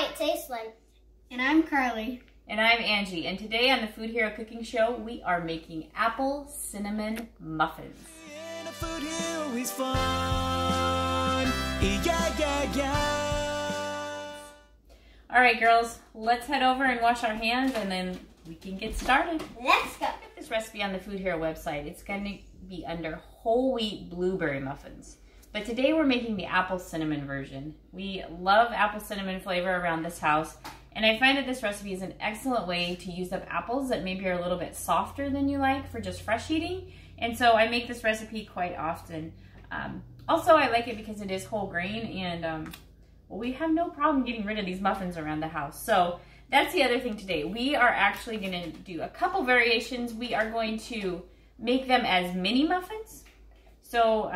why it tastes like. And I'm Carly. And I'm Angie. And today on the Food Hero Cooking Show, we are making apple cinnamon muffins. And a food hero is fun. Yeah. All right, girls, let's head over and wash our hands and then we can get started. Let's go. Get this recipe on the Food Hero website. It's going to be under whole wheat blueberry muffins. But today we're making the apple cinnamon version. We love apple cinnamon flavor around this house. And I find that this recipe is an excellent way to use up apples that maybe are a little bit softer than you like for just fresh eating. And so I make this recipe quite often. Also, I like it because it is whole grain and well, we have no problem getting rid of these muffins around the house. So that's the other thing today. We are actually going to do a couple variations. We are going to make them as mini muffins. So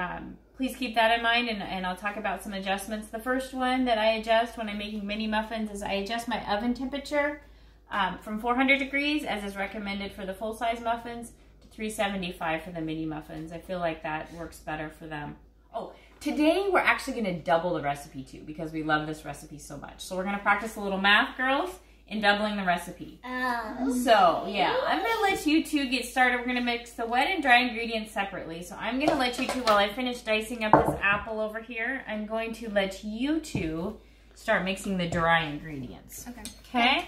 please keep that in mind, and I'll talk about some adjustments. The first one that I adjust when I'm making mini muffins is I adjust my oven temperature from 400 degrees, as is recommended for the full-size muffins, to 375 for the mini muffins. I feel like that works better for them. Oh, today we're actually going to double the recipe too, because we love this recipe so much. So we're going to practice a little math, girls, in doubling the recipe. So, yeah, I'm going to let you two get started. We're going to mix the wet and dry ingredients separately. So I'm going to let you two, while I finish dicing up this apple over here, I'm going to let you two start mixing the dry ingredients. Okay?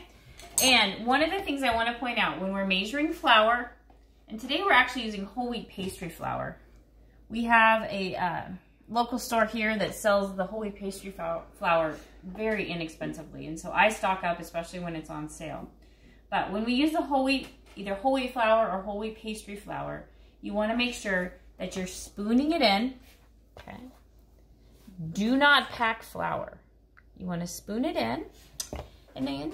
And one of the things I want to point out, when we're measuring flour, and today we're actually using whole wheat pastry flour. We have a local store here that sells the whole wheat pastry flour very inexpensively, and so I stock up, especially when it's on sale. But when we use the whole wheat, either whole wheat flour or whole wheat pastry flour, you want to make sure that you're spooning it in. Okay. Do not pack flour. You want to spoon it in, and then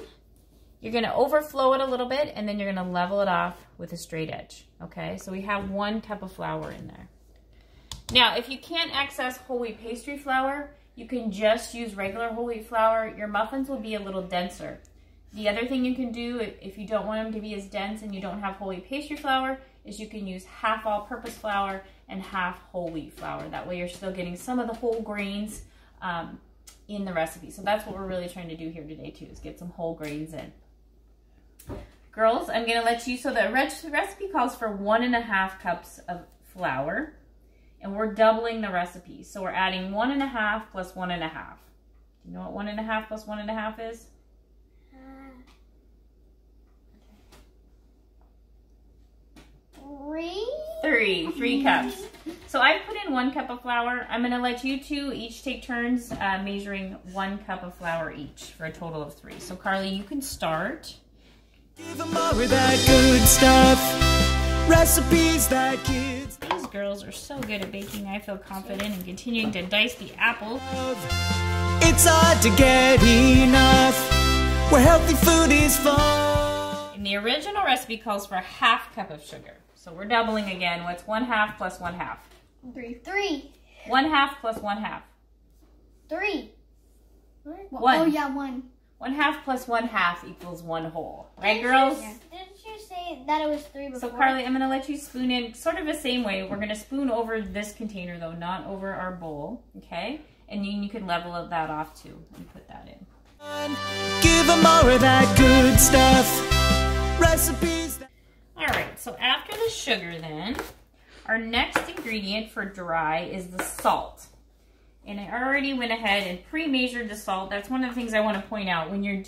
you're going to overflow it a little bit, and then you're going to level it off with a straight edge. Okay, so we have 1 cup of flour in there. Now, if you can't access whole wheat pastry flour, you can just use regular whole wheat flour. Your muffins will be a little denser. The other thing you can do, if you don't want them to be as dense and you don't have whole wheat pastry flour, is you can use half all-purpose flour and half whole wheat flour. That way you're still getting some of the whole grains in the recipe. So that's what we're really trying to do here today too, is get some whole grains in. Girls, I'm going to let you, so the recipe calls for 1.5 cups of flour. And we're doubling the recipe. So we're adding 1.5 plus 1.5. Do you know what 1.5 plus 1.5 is? 3 cups. So I put in 1 cup of flour. I'm going to let you two each take turns measuring 1 cup of flour each for a total of 3. So Carly, you can start. Give them all of that good stuff. Recipes that kids. These girls are so good at baking. I feel confident in continuing to dice the apples. It's hard to get enough. Where healthy food is fun. And the original recipe calls for 1/2 cup of sugar. So we're doubling again. What's 1/2 plus 1/2? 3. 1/2 plus 1/2. 3. 1. Oh yeah, 1. 1/2 plus 1/2 equals 1 whole. Right, girls? Didn't you say that it was 3 before? So Carly, I'm going to let you spoon in sort of the same way. We're going to spoon over this container though, not over our bowl. Okay? And then you can level that off too and put that in. Give them all of that good stuff. Recipes. Alright, so after the sugar then, our next ingredient for dry is the salt. And I already went ahead and pre-measured the salt. That's one of the things I want to point out. When you're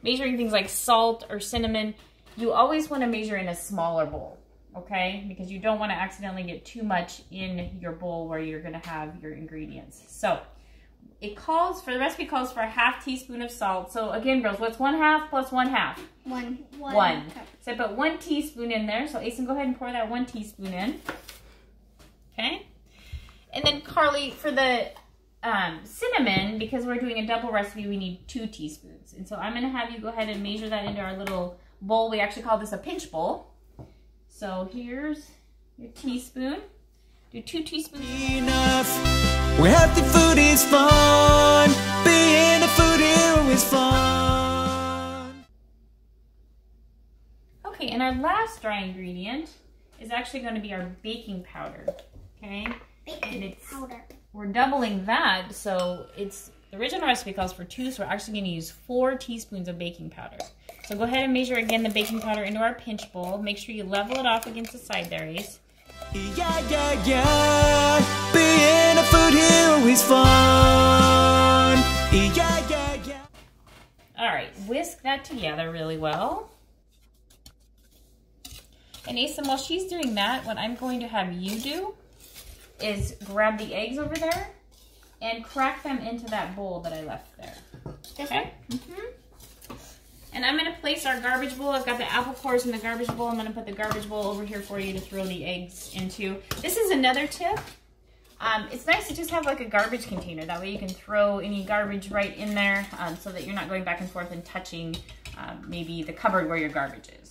measuring things like salt or cinnamon, you always want to measure in a smaller bowl, okay? Because you don't want to accidentally get too much in your bowl where you're going to have your ingredients. So the recipe calls for 1/2 teaspoon of salt. So again, girls, what's 1/2 plus 1/2? 1. 1. So I put 1 teaspoon in there. So Asen, go ahead and pour that 1 teaspoon in. Okay? And then Carly, for the cinnamon, because we're doing a double recipe, we need 2 teaspoons. And so I'm going to have you go ahead and measure that into our little bowl. We actually call this a pinch bowl. So here's your teaspoon. Do 2 teaspoons. Enough. Where healthy food is fun. Being a food hero is fun. Okay, and our last dry ingredient is actually going to be our baking powder. Okay? Baking powder. We're doubling that, so it's The original recipe calls for 2, so we're actually going to use 4 teaspoons of baking powder. So go ahead and measure again the baking powder into our pinch bowl. Make sure you level it off against the side there, Ace. Yeah, yeah, yeah. Being a food hero is fun. Yeah, yeah, yeah. All right, whisk that together really well. And Ace, while she's doing that, what I'm going to have you do is grab the eggs over there and crack them into that bowl that I left there. Okay? And I'm going to place our garbage bowl. I've got the apple cores in the garbage bowl. I'm going to put the garbage bowl over here for you to throw the eggs into. This is another tip. It's nice to just have like a garbage container. That way you can throw any garbage right in there so that you're not going back and forth and touching maybe the cupboard where your garbage is.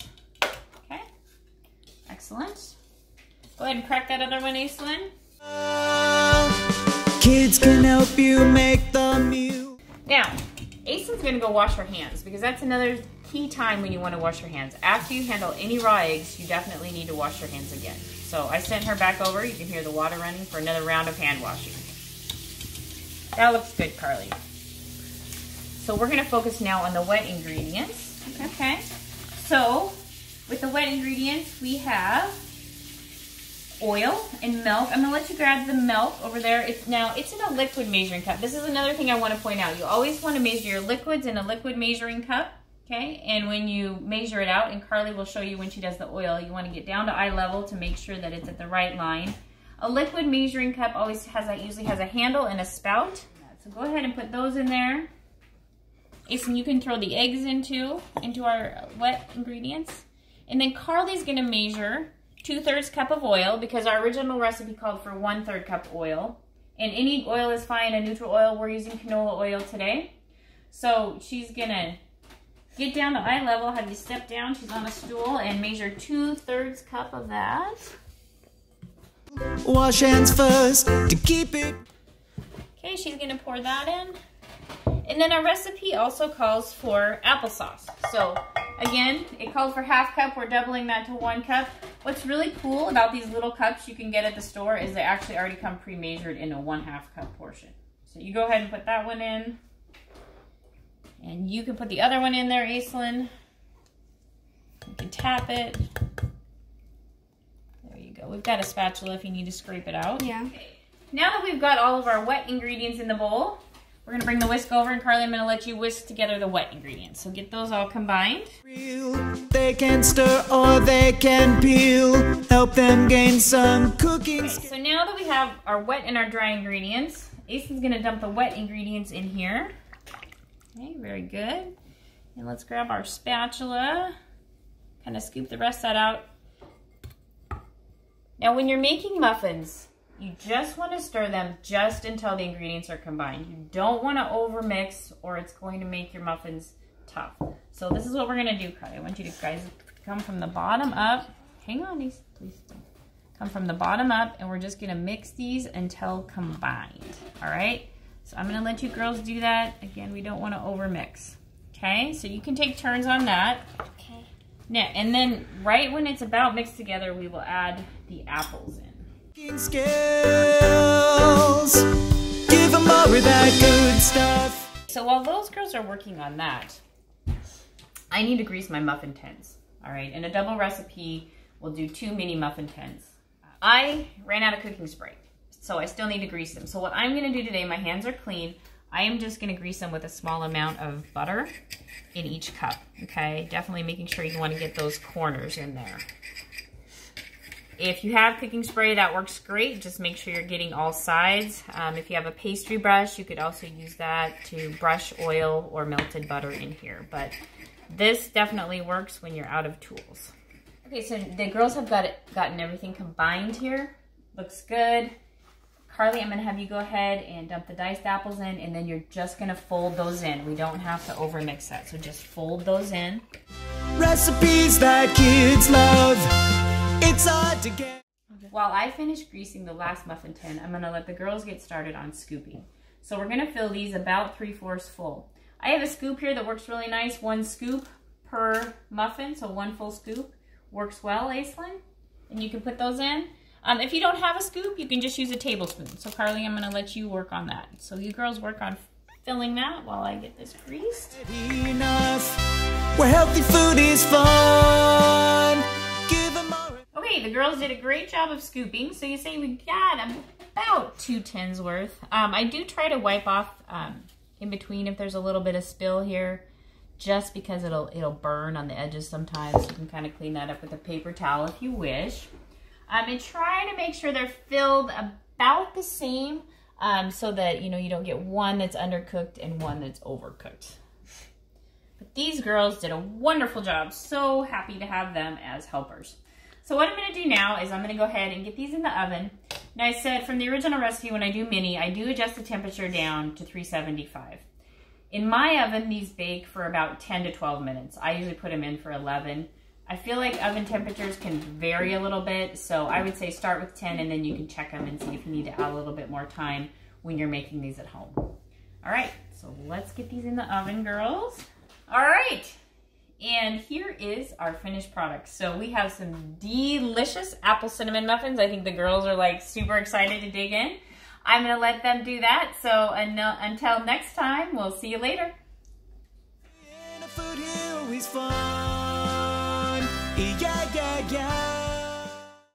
Okay? Excellent. Go ahead and crack that other one, Aislinn. Kids can help you make the meal. Now, Aislinn's going to go wash her hands because that's another key time when you want to wash your hands. After you handle any raw eggs, you definitely need to wash your hands again. So I sent her back over. You can hear the water running for another round of hand washing. That looks good, Carly. So we're going to focus now on the wet ingredients. Okay. So with the wet ingredients, we have oil and milk. I'm going to let you grab the milk over there. It's in a liquid measuring cup. This is another thing I want to point out. You always want to measure your liquids in a liquid measuring cup, okay? And when you measure it out, and Carly will show you when she does the oil, you want to get down to eye level to make sure that it's at the right line. A liquid measuring cup usually has a handle and a spout. So go ahead and put those in there. Aisliinn, you can throw the eggs into our wet ingredients. And then Carly's going to measure 2/3 cup of oil because our original recipe called for 1/3 cup oil. And any oil is fine, a neutral oil. We're using canola oil today. So she's gonna get down to eye level, have you step down, she's on a stool, and measure 2/3 cup of that. Wash hands first to keep it. Okay, she's gonna pour that in. And then our recipe also calls for applesauce. So again, it called for 1/2 cup. We're doubling that to 1 cup. What's really cool about these little cups you can get at the store is they actually already come pre-measured in a 1/2 cup portion. So you go ahead and put that one in. And you can put the other one in there, Aislinn. You can tap it. There you go. We've got a spatula if you need to scrape it out. Yeah. Okay. Now that we've got all of our wet ingredients in the bowl, we're gonna bring the whisk over, and Carly, I'm gonna let you whisk together the wet ingredients. So get those all combined. They can stir or they can peel. Help them gain some cooking skills. So now that we have our wet and our dry ingredients, Aislinn's gonna dump the wet ingredients in here. Okay, very good. And let's grab our spatula, kind of scoop the rest of that out. Now when you're making muffins, you just want to stir them just until the ingredients are combined. You don't want to overmix or it's going to make your muffins tough. So this is what we're going to do, Carly. I want you guys to come from the bottom up. Hang on, please. Come from the bottom up, and we're just going to mix these until combined. All right? So I'm going to let you girls do that. Again, we don't want to overmix. Okay? So you can take turns on that. Okay. Now, and then right when it's about mixed together, we will add the apples in. Skills. Give them more of that good stuff. So while those girls are working on that, I need to grease my muffin tins. All right, in a double recipe, we'll do 2 mini muffin tins. I ran out of cooking spray, so I still need to grease them. So what I'm gonna do today, my hands are clean, I am just gonna grease them with a small amount of butter in each cup, okay? Definitely making sure you wanna get those corners in there. If you have cooking spray, that works great. Just make sure you're getting all sides. If you have a pastry brush, you could also use that to brush oil or melted butter in here. But this definitely works when you're out of tools. Okay, so the girls have gotten everything combined here. Looks good. Carly, I'm gonna have you go ahead and dump the diced apples in, and then you're just gonna fold those in. We don't have to overmix that, so just fold those in. Recipes that kids love. It's hard to get. While I finish greasing the last muffin tin, I'm gonna let the girls get started on scooping. So we're gonna fill these about 3/4 full. I have a scoop here that works really nice. 1 scoop per muffin, so 1 full scoop. Works well, Aislinn. And you can put those in. If you don't have a scoop, you can just use a tablespoon. So Carly, I'm gonna let you work on that. So you girls work on filling that while I get this greased. Enough, where healthy food is fun. Give 'em all. Okay, the girls did a great job of scooping. So you say we got about 2 tins worth. I do try to wipe off in between if there's a little bit of spill here, just because it'll burn on the edges sometimes. You can kind of clean that up with a paper towel if you wish. And try to make sure they're filled about the same, so that you don't get one that's undercooked and one that's overcooked. But these girls did a wonderful job. So happy to have them as helpers. So what I'm going to do now is I'm going to go ahead and get these in the oven. Now I said from the original recipe, when I do mini, I do adjust the temperature down to 375. In my oven, these bake for about 10 to 12 minutes. I usually put them in for 11. I feel like oven temperatures can vary a little bit, so I would say start with 10 and then you can check them and see if you need to add a little bit more time when you're making these at home. All right, so let's get these in the oven, girls. All right, and here is our finished product. So we have some delicious apple cinnamon muffins. I think the girls are like super excited to dig in. I'm gonna let them do that. So until next time, we'll see you later. Food here is fun. Yeah, yeah, yeah.